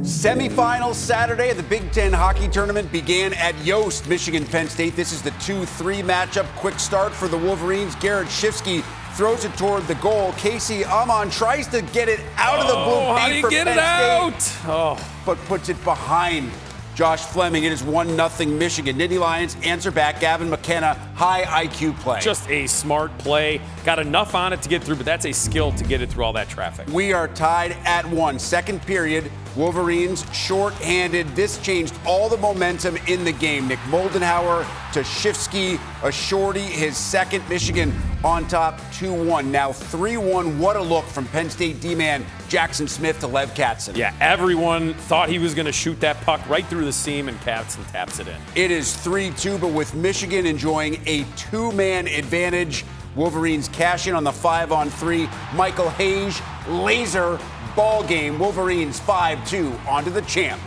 Semifinals Saturday of the Big Ten hockey tournament began at Yost, Michigan, Penn State. This is the 2-3 matchup. Quick start for the Wolverines. Garrett Shifsky throws it toward the goal. Casey Amon tries to get it out of the blue paint for Penn State, but puts it behind Josh Fleming. It is 1-0 Michigan. Nittany Lions answer back. Gavin McKenna, high IQ play. Just a smart play. Got enough on it to get through, but that's a skill to get it through all that traffic. We are tied at 1. Second period. Wolverines short-handed. This changed all the momentum in the game. Nick Moldenhauer to Shifsky, a shorty, his second. Michigan on top 2-1. Now 3-1. What a look from Penn State D-man Jackson Smith to Lev Katzen. Yeah, everyone thought he was going to shoot that puck right through the seam, and Katzen taps it in. It is 3-2, but with Michigan enjoying a two-man advantage, Wolverines cash in on the 5-on-3. Michael Hayes, laser ball game. Wolverines 5-2 onto the champ.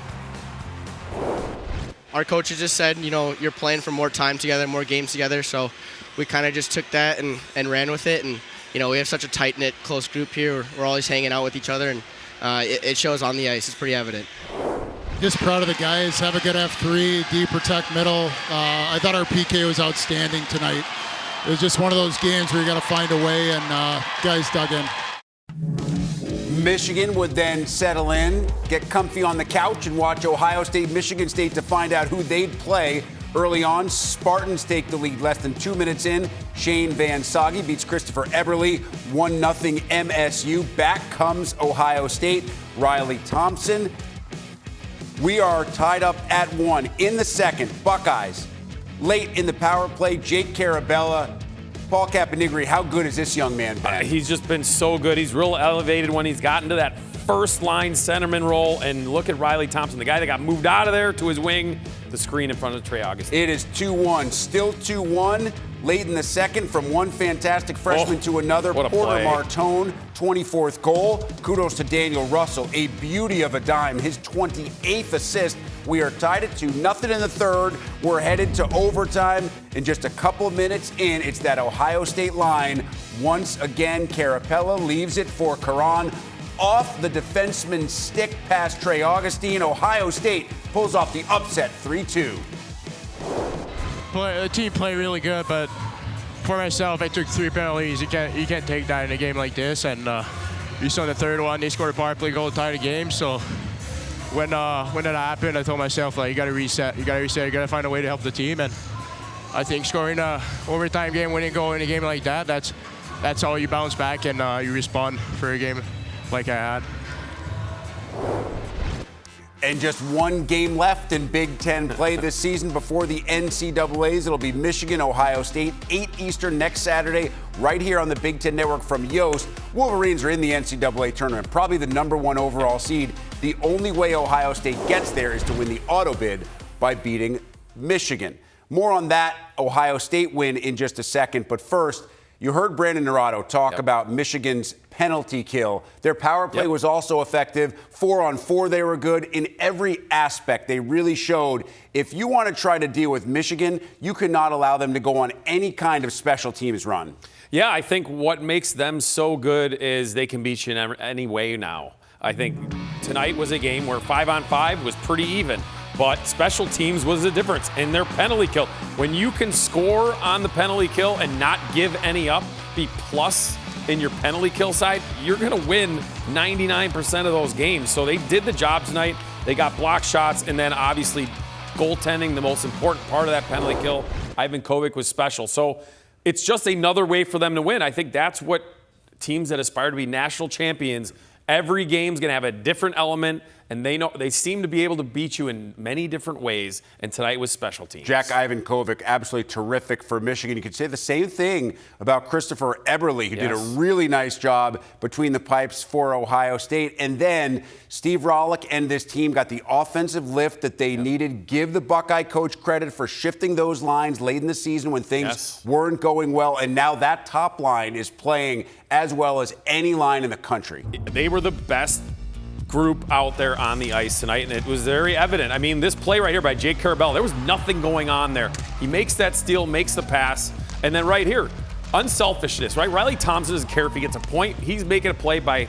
Our coaches just said, you're playing for more time together, more games together. So we kind of just took that and ran with it. And, we have such a tight-knit, close group here. We're always hanging out with each other, and it shows on the ice. It's pretty evident. Just proud of the guys. Have a good F3, D protect middle. I thought our PK was outstanding tonight. It was just one of those games where you got to find a way, and guys dug in. Michigan would then settle in, get comfy on the couch, and watch Ohio State, Michigan State to find out who they'd play. Early on, Spartans take the lead. Less than 2 minutes in, Shane Van Sage beats Christopher Eberle. 1-0 MSU. Back comes Ohio State. Riley Thompson. We are tied up at 1 in the second. Buckeyes. Late in the power play, Jake Carabella. Paul Caponigri, how good is this young man been? He's just been so good. He's real elevated when he's gotten to that first-line centerman role. And look at Riley Thompson, the guy that got moved out of there to his wing, the screen in front of Trey Augustine. It is 2-1. Still 2-1. Late in the second, from one fantastic freshman to another, Porter Martone, 24th goal. Kudos to Daniel Russell, a beauty of a dime, his 28th assist. We are tied at 2-0 in the third. We're headed to overtime. In just a couple of minutes in, it's that Ohio State line. Once again, Carapella leaves it for Karan. Off the defenseman's stick past Trey Augustine. Ohio State pulls off the upset 3-2. The team played really good, but for myself, I took 3 penalties. You can't take that in a game like this. And you saw the third one, they scored a power play goal to tie the game. So when that happened, I told myself, you got to reset. You got to find a way to help the team. And I think scoring a overtime game, winning goal in a game like that, that's how you bounce back and you respond for a game like I had. And just one game left in Big Ten play this season before the NCAAs. It'll be Michigan, Ohio State, 8 Eastern next Saturday, right here on the Big Ten Network from Yost. Wolverines are in the NCAA tournament, probably the #1 overall seed. The only way Ohio State gets there is to win the auto bid by beating Michigan. More on that Ohio State win in just a second. But first, you heard Brandon Naurato talk about Michigan's penalty kill. Their power play was also effective. 4-on-4, they were good. In every aspect, they really showed if you want to try to deal with Michigan, you cannot allow them to go on any kind of special teams run. Yeah, I think what makes them so good is they can beat you in any way now. I think tonight was a game where 5-on-5 was pretty even. But special teams was the difference in their penalty kill. When you can score on the penalty kill and not give any up, be plus in your penalty kill side, you're going to win 99% of those games. So they did the job tonight. They got block shots, and then obviously goaltending, the most important part of that penalty kill. Ivan Kovic was special. So it's just another way for them to win. I think that's what teams that aspire to be national champions, every game's going to have a different element, and they seem to be able to beat you in many different ways, and tonight was special teams. Jack Ivan Kovic, absolutely terrific for Michigan. You could say the same thing about Christopher Eberle, who did a really nice job between the pipes for Ohio State. And then Steve Rollick and this team got the offensive lift that they needed. Give the Buckeye coach credit for shifting those lines late in the season when things weren't going well, and now that top line is playing as well as any line in the country. They were the best group out there on the ice tonight, and it was very evident. I mean, this play right here by Jake Carabella, there was nothing going on there. He makes that steal, makes the pass, and then right here, unselfishness, right? Riley Thompson doesn't care if he gets a point. He's making a play by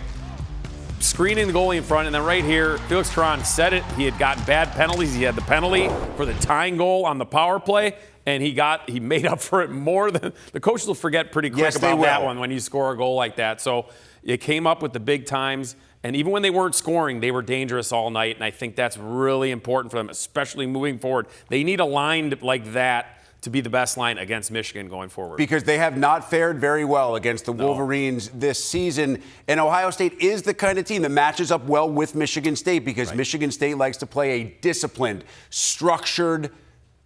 screening the goalie in front, and then right here, Felix Cron said it. He had gotten bad penalties. He had the penalty for the tying goal on the power play, and he made up for it more than the coaches will forget pretty quick about that one when you score a goal like that. So it came up with the big times. And even when they weren't scoring, they were dangerous all night, and I think that's really important for them, especially moving forward. They need a line like that to be the best line against Michigan going forward. Because they have not fared very well against the Wolverines this season. And Ohio State is the kind of team that matches up well with Michigan State because Michigan State likes to play a disciplined, structured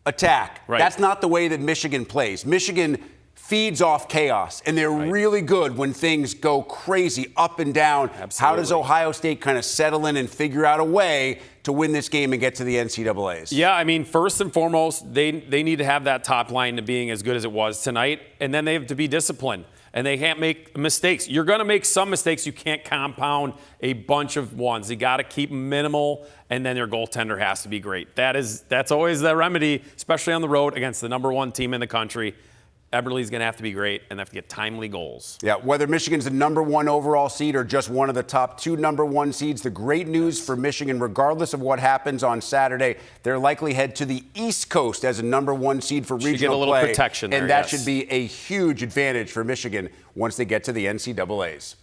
attack. That's not the way that Michigan plays. Michigan feeds off chaos, and they're really good when things go crazy up and down. How does Ohio State kind of settle in and figure out a way to win this game and get to the NCAAs? Yeah, I mean, first and foremost, they need to have that top line to being as good as it was tonight, and then they have to be disciplined, and they can't make mistakes. You're going to make some mistakes. You can't compound a bunch of ones. You got to keep minimal, and then your goaltender has to be great. That's always the remedy, especially on the road against the number one team in the country. Eberle's going to have to be great and have to get timely goals. Yeah, whether Michigan's the number one overall seed or just one of the top 2 number 1 seeds, the great news for Michigan, regardless of what happens on Saturday, they're likely head to the East Coast as a number 1 seed for regional get a little play. protection there, and that should be a huge advantage for Michigan once they get to the NCAAs.